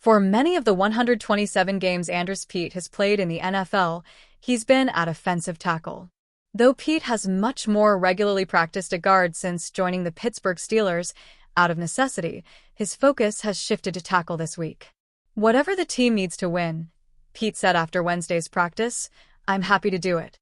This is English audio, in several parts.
For many of the 127 games Andrus Peat has played in the NFL, he's been at offensive tackle. Though Peat has much more regularly practiced at guard since joining the Pittsburgh Steelers, out of necessity, his focus has shifted to tackle this week. "Whatever the team needs to win," Peat said after Wednesday's practice, "I'm happy to do it."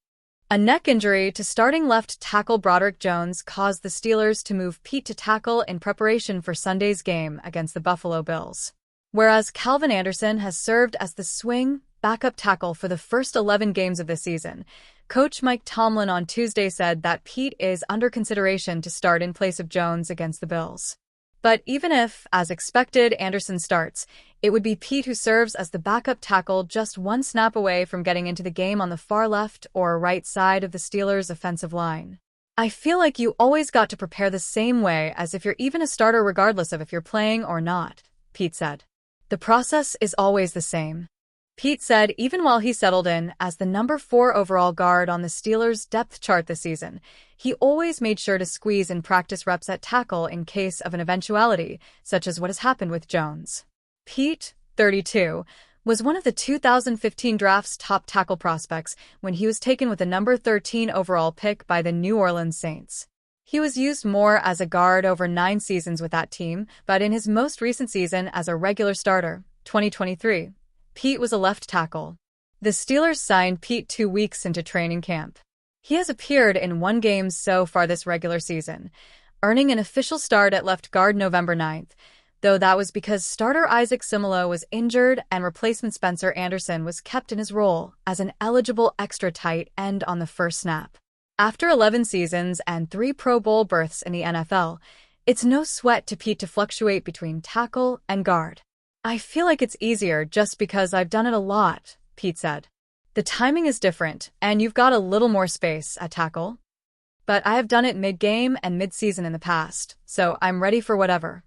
A neck injury to starting left tackle Broderick Jones caused the Steelers to move Peat to tackle in preparation for Sunday's game against the Buffalo Bills. Whereas Calvin Anderson has served as the swing backup tackle for the first 11 games of the season, Coach Mike Tomlin on Tuesday said that Peat is under consideration to start in place of Jones against the Bills. But even if, as expected, Anderson starts, it would be Peat who serves as the backup tackle, just one snap away from getting into the game on the far left or right side of the Steelers' offensive line. "I feel like you always got to prepare the same way as if you're even a starter regardless of if you're playing or not," Peat said. "The process is always the same." Peat said even while he settled in as the number 4 overall guard on the Steelers' depth chart this season, he always made sure to squeeze in practice reps at tackle in case of an eventuality, such as what has happened with Jones. Peat, 32, was one of the 2015 draft's top tackle prospects when he was taken with the number 13 overall pick by the New Orleans Saints. He was used more as a guard over 9 seasons with that team, but in his most recent season as a regular starter, 2023, Peat was a left tackle. The Steelers signed Peat 2 weeks into training camp. He has appeared in 1 game so far this regular season, earning an official start at left guard November 9th, though that was because starter Isaac Simolo was injured and replacement Spencer Anderson was kept in his role as an eligible extra tight end on the first snap. After 11 seasons and 3 Pro Bowl berths in the NFL, it's no sweat to Peat to fluctuate between tackle and guard. "I feel like it's easier just because I've done it a lot," Peat said. "The timing is different, and you've got a little more space at tackle. But I have done it mid-game and mid-season in the past, so I'm ready for whatever."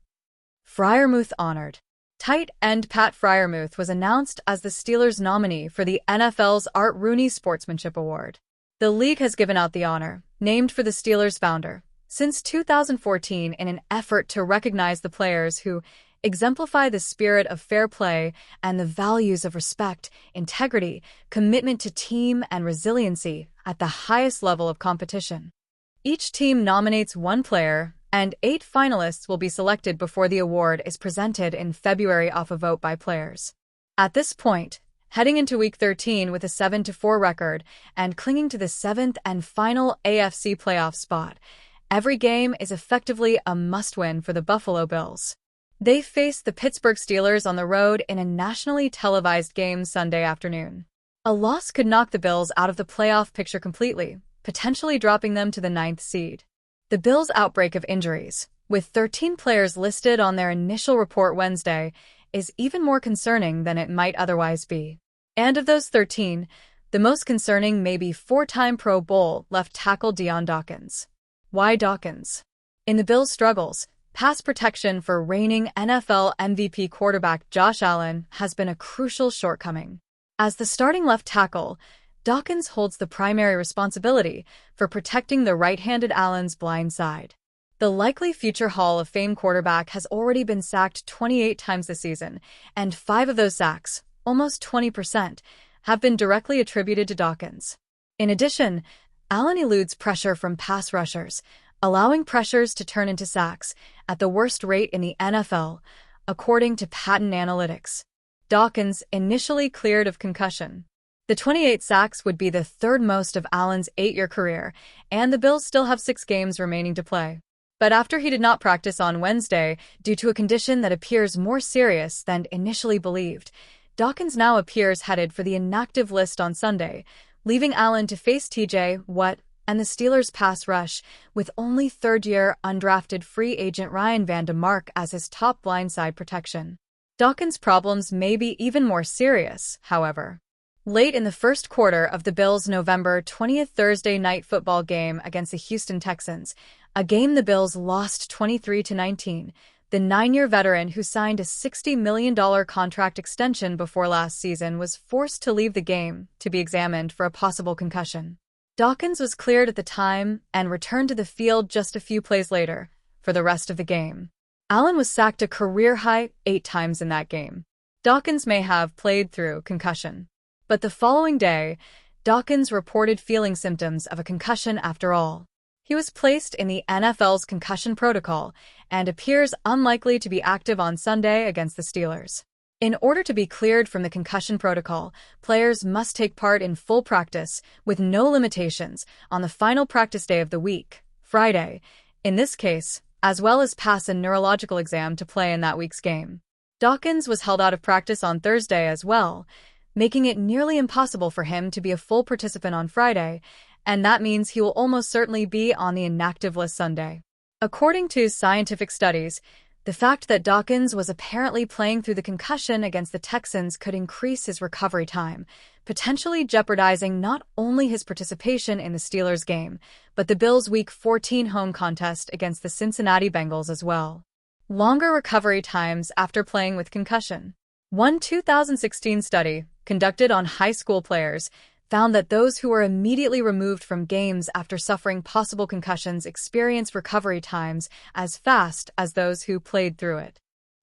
Freiermuth honored. Tight end Pat Freiermuth was announced as the Steelers' nominee for the NFL's Art Rooney Sportsmanship Award. The league has given out the honor, named for the Steelers' founder, since 2014 in an effort to recognize the players who exemplify the spirit of fair play and the values of respect, integrity, commitment to team, and resiliency at the highest level of competition. Each team nominates 1 player, and 8 finalists will be selected before the award is presented in February off a vote by players. At this point, heading into Week 13 with a 7-4 record and clinging to the 7th and final AFC playoff spot, every game is effectively a must-win for the Buffalo Bills. They face the Pittsburgh Steelers on the road in a nationally televised game Sunday afternoon. A loss could knock the Bills out of the playoff picture completely, potentially dropping them to the 9th seed. The Bills' outbreak of injuries, with 13 players listed on their initial report Wednesday, is even more concerning than it might otherwise be. And of those 13, the most concerning may be 4-time Pro Bowl left tackle Dion Dawkins. Why Dawkins? In the Bills' struggles, pass protection for reigning NFL MVP quarterback Josh Allen has been a crucial shortcoming. As the starting left tackle, Dawkins holds the primary responsibility for protecting the right-handed Allen's blind side. The likely future Hall of Fame quarterback has already been sacked 28 times this season, and 5 of those sacks, almost 20%, have been directly attributed to Dawkins. In addition, Allen eludes pressure from pass rushers, allowing pressures to turn into sacks at the worst rate in the NFL, according to Patent Analytics. Dawkins initially cleared of concussion. The 28 sacks would be the 3rd most of Allen's 8-year career, and the Bills still have 6 games remaining to play. But after he did not practice on Wednesday due to a condition that appears more serious than initially believed, Dawkins now appears headed for the inactive list on Sunday, leaving Allen to face TJ Watt and the Steelers' pass rush, with only 3rd-year undrafted free agent Ryan Van DeMark as his top blindside protection. Dawkins' problems may be even more serious, however. Late in the first quarter of the Bills' November 20th Thursday night football game against the Houston Texans, a game the Bills lost 23-19, the 9-year veteran who signed a $60 million contract extension before last season was forced to leave the game to be examined for a possible concussion. Dawkins was cleared at the time and returned to the field just a few plays later for the rest of the game. Allen was sacked a career-high 8 times in that game. Dawkins may have played through concussion. But the following day, Dawkins reported feeling symptoms of a concussion after all. He was placed in the NFL's concussion protocol and appears unlikely to be active on Sunday against the Steelers. In order to be cleared from the concussion protocol, players must take part in full practice, with no limitations, on the final practice day of the week, Friday, in this case, as well as pass a neurological exam to play in that week's game. Dawkins was held out of practice on Thursday as well, making it nearly impossible for him to be a full participant on Friday, and that means he will almost certainly be on the inactive list Sunday. According to scientific studies, the fact that Dawkins was apparently playing through the concussion against the Texans could increase his recovery time, potentially jeopardizing not only his participation in the Steelers game, but the Bills' Week 14 home contest against the Cincinnati Bengals as well. Longer recovery times after playing with concussion. One 2016 study, conducted on high school players, found that those who were immediately removed from games after suffering possible concussions experienced recovery times as fast as those who played through it.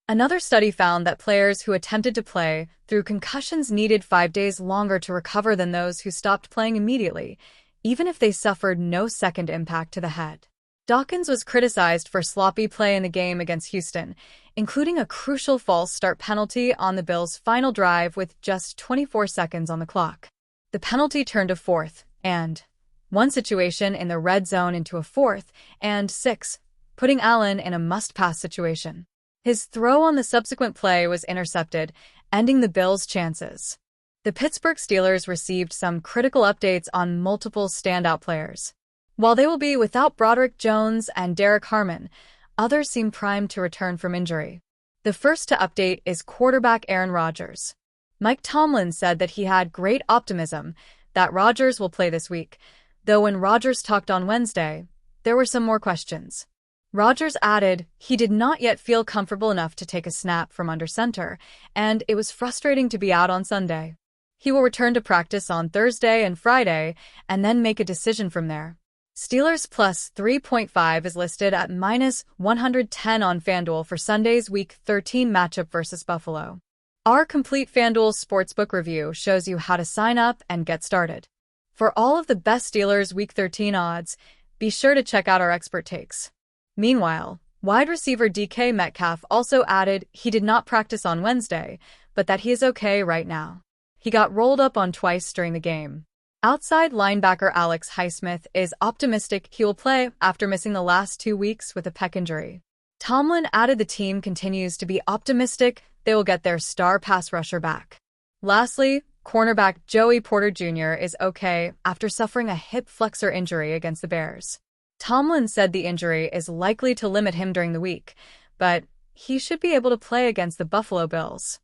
Another study found that players who attempted to play through concussions needed 5 days longer to recover than those who stopped playing immediately, even if they suffered no second impact to the head. Dawkins was criticized for sloppy play in the game against Houston, including a crucial false start penalty on the Bills' final drive with just 24 seconds on the clock. The penalty turned a 4th and 1 situation in the red zone into a 4th and 6, putting Allen in a must-pass situation. His throw on the subsequent play was intercepted, ending the Bills' chances. The Pittsburgh Steelers received some critical updates on multiple standout players. While they will be without Broderick Jones and Derek Harmon, others seem primed to return from injury. The first to update is quarterback Aaron Rodgers. Mike Tomlin said that he had great optimism that Rodgers will play this week, though when Rodgers talked on Wednesday, there were some more questions. Rodgers added he did not yet feel comfortable enough to take a snap from under center, and it was frustrating to be out on Sunday. He will return to practice on Thursday and Friday, and then make a decision from there. Steelers plus 3.5 is listed at minus 110 on FanDuel for Sunday's Week 13 matchup versus Buffalo. Our complete FanDuel Sportsbook review shows you how to sign up and get started. For all of the best Steelers Week 13 odds, be sure to check out our expert takes. Meanwhile, wide receiver DK Metcalf also added he did not practice on Wednesday, but that he is okay right now. He got rolled up on twice during the game. Outside linebacker Alex Highsmith is optimistic he will play after missing the last 2 weeks with a pec injury. Tomlin added the team continues to be optimistic they will get their star pass rusher back. Lastly, cornerback Joey Porter Jr. is okay after suffering a hip flexor injury against the Bears. Tomlin said the injury is likely to limit him during the week, but he should be able to play against the Buffalo Bills.